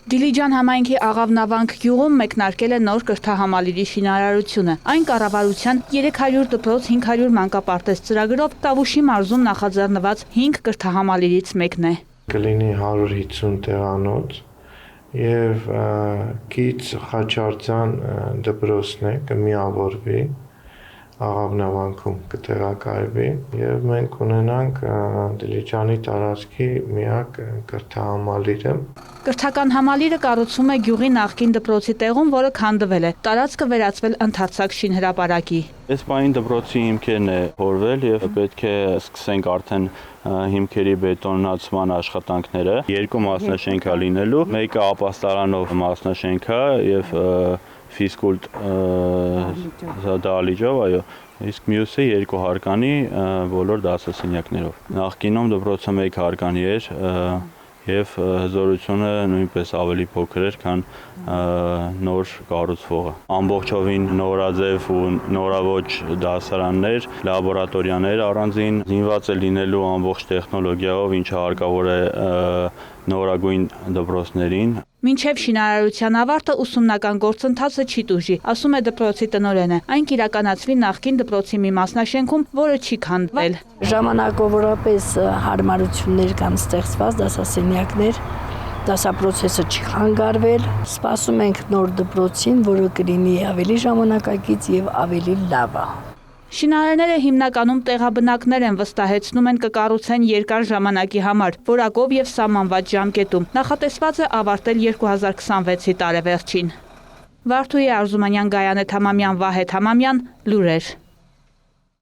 Դիլիջան համայնքի Աղավնավանք գյուղում մեկնարկել է նոր կրթահամալիրի շինարարությունը։ Այն կառավարության 300 դպրոց 500 մանկապարտեզ ծրագրով Տավուշի մարզում նախաձեռնված 5 կրթահամալիրից մեկն է։ Կլինի 150 տեղանոց եւ Կից Խաչարձյան դպրոցն է կմիավորվի Աղավնավանքում կտեղակայվի եւ մենք ունենանք Դիլիջանի տարածքի միակ կրթահամալիրը։ Կրթական համալիրը կառուցվում է գյուղի նախկին դպրոցի տեղում, որը քանդվել է։ Տարածքը վերածվել ընդարձակ շինհրապարակի։ Այս պահին դպրոցի հիմքերն է փորվել եւ պետք է սկսենք արդեն հիմքերի բետոնացման աշխատանքները։ Երկու մասնաշենք է լինելու, մեկը ապաստարանով մասնաշենք է եւ ֆիզկուլտ դահլիճով, այո, իսկ մյուսը երկու հարկանի բոլոր դասասենյակներով։ Նախկինում դպրոցը մեկ հարկանի էր եւ հզորությունը նույնպես ավելի փոքր էր, քան նոր կառուցվողը։ Ամբողջովին նորաձև ու նորաոճ դասարաններ, լաբորատորիաներ առանձին, զինված է լինելու ամբողջ տեխնոլոգիայով, ինչը հարկավոր է նորագույն դպրոցներին։ Մինչև շինարարության ավարտը ուսումնական գործընթացը չի տուժի, ասում է դպրոցի տնօրենը։ Այն կիրականացվի նախկին դպրոցի մի մասնաշենքում, որը չի քանդվել։ Ժամանակավորապես հարմարություններ կան ստեղծված, դասասենյակներ, դասապրոցեսը չի խանգարվել։ Սպասում ենք նոր դպրոցին, որը կլինի ավելի ժամանակակից եւ ավելի լավ։ Շինարարները հիմնականում տեղաբնակներ են, վստահեցնում են կկառուցեն երկար ժամանակի համար, որակով եւ սահմանված ժամկետում։ Նախատեսված է ավարտել 2026-ի տարեվերջին։ Վարդուհի Արզումանյան, Գայանե Թամամյան, Վահե Թամամյան, լուրեր։